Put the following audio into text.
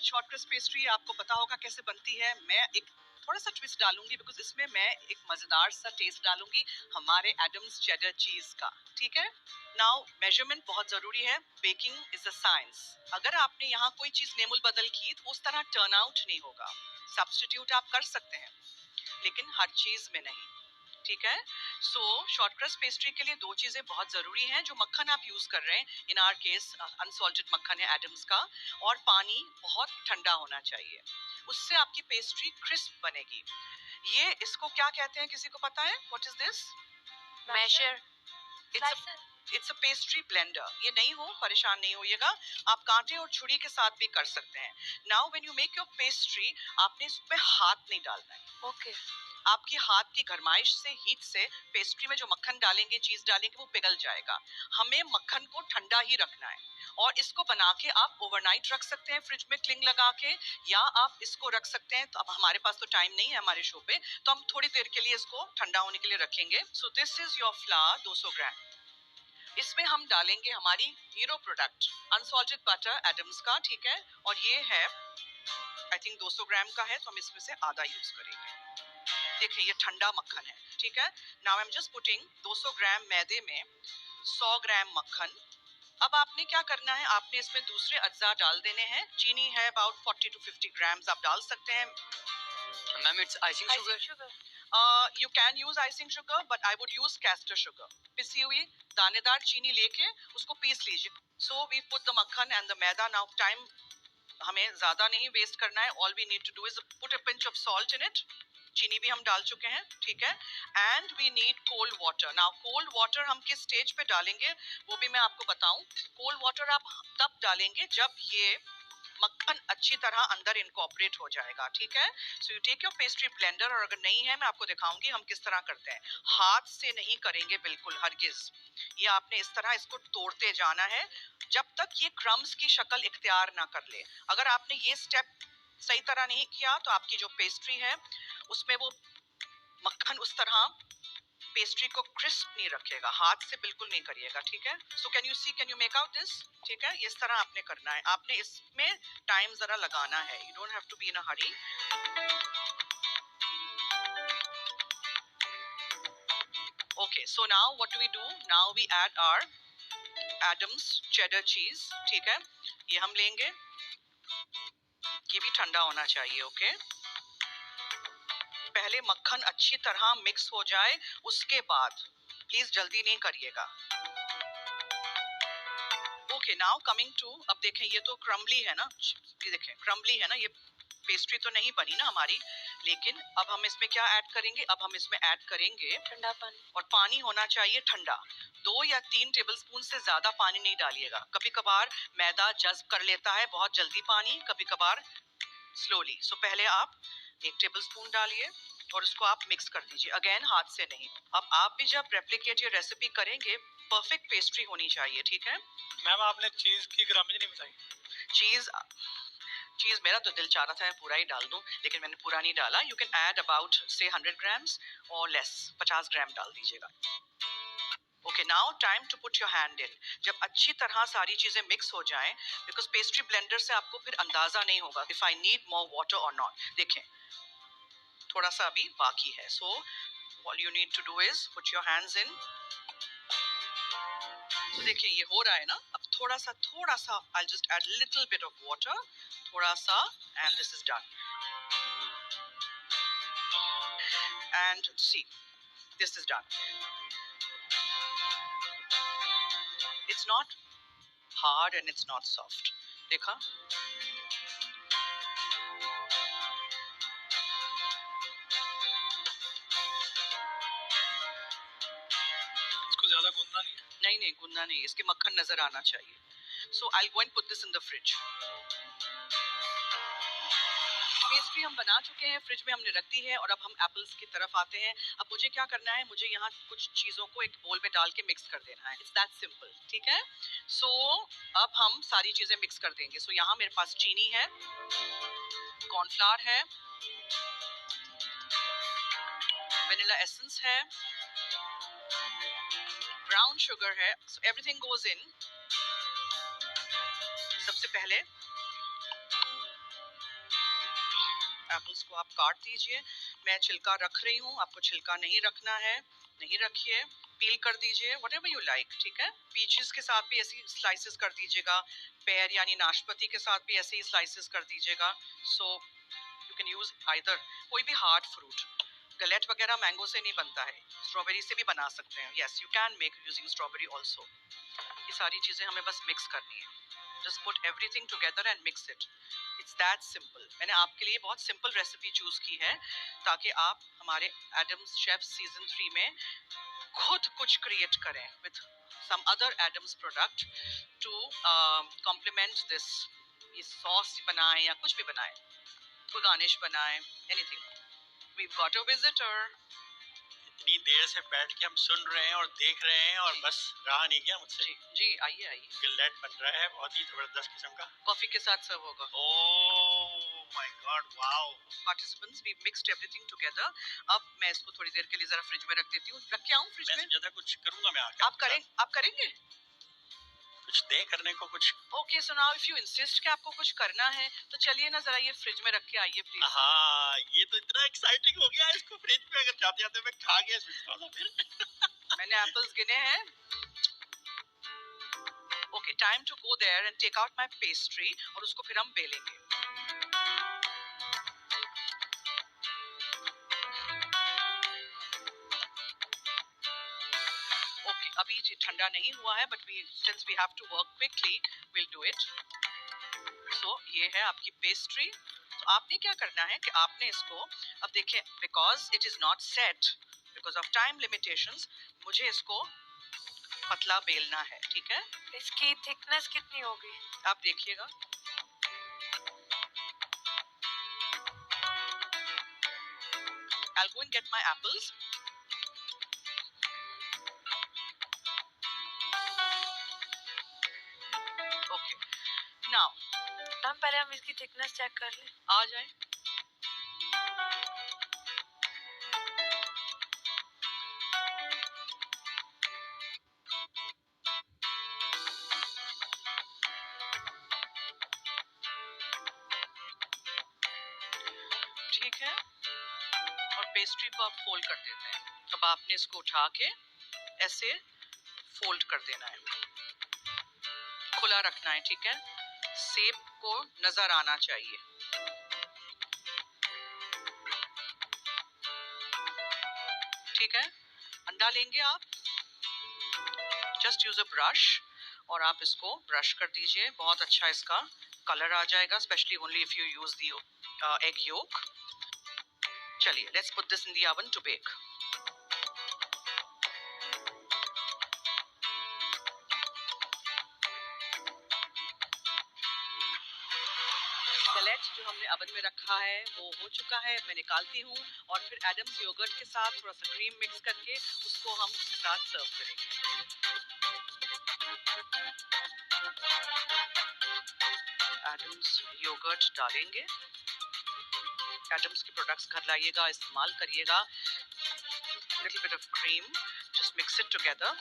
Short crust pastry आपको पता होगा कैसे बनती है। मैं एक थोड़ा सा ट्विस्ट डालूंगी बिकॉज इसमें मैं एक मजेदार सा टेस्ट डालूंगी हमारे एडम्स चेडर चीज का। ठीक है, नाउ मेजरमेंट बहुत जरूरी है। Baking is a science. अगर आपने यहाँ कोई चीज नेमुल बदल की तो उस तरह टर्न आउट नहीं होगा। सब्स्टिट्यूट आप कर सकते हैं लेकिन हर चीज में नहीं। ठीक है, सो शॉर्ट क्रस्ट पेस्ट्री के लिए दो चीजें बहुत जरूरी हैं। जो मक्खन आप यूज कर रहे हैं, इन आवर केस अनसॉल्टेड मक्खन है एडम्स का, और पानी बहुत ठंडा होना चाहिए, उससे आपकी पेस्ट्री क्रिस्प बनेगी। ये इसको क्या कहते हैं, किसी को पता है? What is this? Masher. It's a pastry blender. ये नहीं हो, परेशान नहीं होइएगा, आप कांटे और छुरी के साथ भी कर सकते हैं। Now when you make your pastry, आपने इसमें हाथ नहीं डालना है। ओके। आपकी हाथ की गरमाइश से, हीट से पेस्ट्री में जो मक्खन डालेंगे, चीज डालेंगे, वो पिघल जाएगा। हमें मक्खन को ठंडा ही रखना है और इसको बना के आप ओवरनाइट रख सकते हैं फ्रिज में क्लिंग लगा के, या आप इसको रख सकते हैं। तो अब हमारे पास तो टाइम नहीं है हमारे शो पे, तो हम थोड़ी देर के लिए इसको ठंडा होने के लिए रखेंगे। So this is your flour 200 gram. इसमें हम डालेंगे हमारी hero product unsalted butter Adams का। ठीक है, और ये है आई थिंक 200 ग्राम का है, तो हम इसमें से आधा यूज करेंगे। देखिए ये ठंडा मक्खन है। ठीक है, now I am just putting 200 ग्राम मैदे में 100 ग्राम मक्खन। अब आपने क्या करना है, आपने इसमें दूसरे अज्जा डाल देने हैं। चीनी है अबाउट 40 to 50 ग्राम्स, आप डाल सकते हैं। Ma'am it's icing sugar. You can use icing sugar but I would use caster sugar. पिसी हुई दानेदार चीनी लेके उसको पीस लीजिए। So we put the makkhan and the maida. Now time हमें ज्यादा नहीं वेस्ट करना है। All we need to do is put a pinch of salt in it. चीनी भी हम डाल चुके हैं। ठीक है, and we need cold water. Now cold water हम किस स्टेज पे डालेंगे वो भी मैं आपको बताऊं। कोल्ड वाटर आप तब डालेंगे जब ये मक्खन अच्छी तरह अंदर इनकॉर्पोरेट हो जाएगा। ठीक है, so you take your pastry blender, और अगर नहीं है मैं आपको दिखाऊंगी हम किस तरह करते हैं। हाथ से नहीं करेंगे बिल्कुल, हरगिज। ये आपने इस तरह इसको तोड़ते जाना है जब तक ये क्रम्स की शक्ल इख्तियार ना कर ले। अगर आपने ये स्टेप सही तरह नहीं किया तो आपकी जो पेस्ट्री है उसमें वो मक्खन उस तरह पेस्ट्री को क्रिस्प नहीं रखेगा। हाथ से बिल्कुल नहीं करिएगा। ठीक है, so can you see, can you make out this? ठीक है, इस तरह आपने करना है। आपने इसमें टाइम जरा लगाना है, you don't have to be in a hurry. Okay, so now what do we do? Now we add our Adams cheddar cheese. ठीक है, ये हम लेंगे, ये भी ठंडा होना चाहिए। ओके, पहले मक्खन अच्छी तरह मिक्स हो जाए, उसके बाद प्लीज जल्दी नहीं करिएगा। ओके, नाउ कमिंग टू, अब देखें ये तो क्रम्बली है ना, ये देखें क्रम्बली है ना, ये पेस्ट्री तो नहीं बनी ना हमारी। लेकिन अब हम इसमें क्या ऐड करेंगे? अब हम इसमें ऐड करेंगे ठंडा पानी, और पानी होना चाहिए ठंडा। 2 या 3 टेबलस्पून से ज्यादा पानी नहीं डालिएगा। कभी कभार मैदा जज्ब कर लेता है बहुत जल्दी पानी, कभी कभार स्लोली। सो पहले आप 1 टेबलस्पून डालिए और उसको आप मिक्स कर दीजिए, अगेन हाथ से नहीं। अब आप भी जब रेप्लिकेट ये रेसिपी करेंगे, परफेक्ट पेस्ट्री होनी चाहिए। ठीक है मैम, आपने चीज की ग्रामेज नहीं बताई। चीज मेरा तो दिल चाह रहा था मैं पूरा ही डाल दूं, लेकिन मैंने पूरा नहीं डाला। यू कैन ऐड अबाउट से 100 ग्राम्स और लेस, 50 ग्राम डाल दीजिएगा। Okay, now time to put your hand in. जब अच्छी तरह सारी चीजें मिक्स हो जाएं, बिकॉज पेस्ट्री ब्लेंडर से आपको फिर अंदाजा नहीं होगा if I need more water और नॉट। देखें थोड़ा सा अभी बाकी है। So all you need to do is put your hands in. तो देखिए ये हो रहा है ना, अब थोड़ा सा I just add little bit of water, थोड़ा सा, and this is done. And see, this is done. It's not hard and it's not soft. देखा, इसको ज्यादा गूंदना नहीं है। नहीं गूंदना नहीं, इसके मक्खन नजर आना चाहिए। So I go and put this in the fridge. Pastry हम बना चुके हैं, फ्रिज में हमने रख दी है, और अब हम एप्पल्स की तरफ आते हैं। अब मुझे क्या करना है, मुझे यहाँ कुछ चीज़ों को एक बोल में डाल के मिक्स कर देना है। It's that simple. ठीक है, सो अब हम सारी चीज़ें मिक्स कर देंगे। सो यहाँ मेरे पास चीनी है, कॉर्नफ्लावर है, वनीला एसेंस है, ब्राउन शुगर है। So everything goes in. सबसे पहले एप्पल्स को आप काट दीजिए। मैं छिलका रख रही हूँ, आपको छिलका नहीं रखना है, नहीं रखिए, पील कर दीजिए, व्हाटएवर यू लाइक, ठीक है। पीचेस के साथ भी ऐसी स्लाइसेस कर दीजिएगा, पेयर यानी नाशपाती के साथ भी ऐसे ही स्लाइसेस कर दीजिएगा। So you can use either कोई भी हार्ड फ्रूट। गलेट वगैरह मैंगो से नहीं बनता है, स्ट्रॉबेरी से भी बना सकते हैं। Yes, you can make using strawberry also. ये सारी चीज़ें हमें बस मिक्स करनी है। Just put everything together and mix it. It's that simple. मैंने आपके लिए बहुत सिंपल रेसिपी चूज की है ताकि आप हमारे एडम्स शेफ सीजन 3 में खुद कुछ क्रिएट करें with some other Adams product to complement this। ये सॉस बनाएं या कुछ भी बनाएं, कोई गार्निश बनाएं, anything। We've got a visitor। इतनी देर से बैठ के हम सुन रहे हैं और देख रहे हैं और बस रहा नहीं गया मुझसे। जी जी, आइए आइए। गिलेट बन रहा है बहुत ही जबरदस्त किस्म का, कॉफी के साथ सर्व होगा। Oh my God, wow. Participants, we mixed everything together। अब मैं इसको थोड़ी देर के लिए जरा फ्रिज में रख देती हूँ। रख के आऊँ फ्रिज में? ज्यादा कुछ करूंगा मैं आके। आप करेंगे? कुछ दे करने को कुछ। Okay, so now if you insist कि आपको कुछ करना है तो चलिए ना, जरा ये फ्रिज में रख के आइए प्लीज। हाँ, ये तो इतना एक्साइटिंग हो गया, इसको फ्रिज में अगर जाते जाते मैं खा गया फिर। मैंने एप्पल्स गिने हैं। Okay, time to go there and take out my pastry और उसको फिर हम बेलेंगे। ओके, अभी ये ठंडा नहीं हुआ है, but since we have to work quickly will do it. So ये है आपकी पेस्ट्री। तो आपने क्या करना है कि आपने इसको, अब देखें, because it is not set, because of time limitations, मुझे इसको पतला बेलना है, ठीक है। इसकी थिकनेस कितनी होगी आप देखिएगा। I'll go and get my apples। Okay, now हम पहले हम इसकी थिकनेस चेक कर लें। आ जाए। ठीक है, और पेस्ट्री को आप फोल्ड कर देते हैं। अब आपने इसको उठा के ऐसे फोल्ड कर देना है, खुला रखना है, ठीक है। शेप को नजर आना चाहिए। ठीक है, अंडा लेंगे आप, जस्ट यूज अ ब्रश और आप इसको ब्रश कर दीजिए। बहुत अच्छा इसका कलर आ जाएगा, specially only if you use the egg yolk. चलिए, let's put this in the oven to bake. Galette जो हमने ओवन में रखा है वो हो चुका है, मैं निकालती हूँ और फिर एडम्स योगर्ट के साथ थोड़ा सा क्रीम मिक्स करके उसको हम साथ सर्व करेंगे। एडम्स योगर्ट डालेंगे। एडम्स के प्रोडक्ट्स घर लाइएगा, इस्तेमाल करिएगा। Little bit of cream, just mix it together.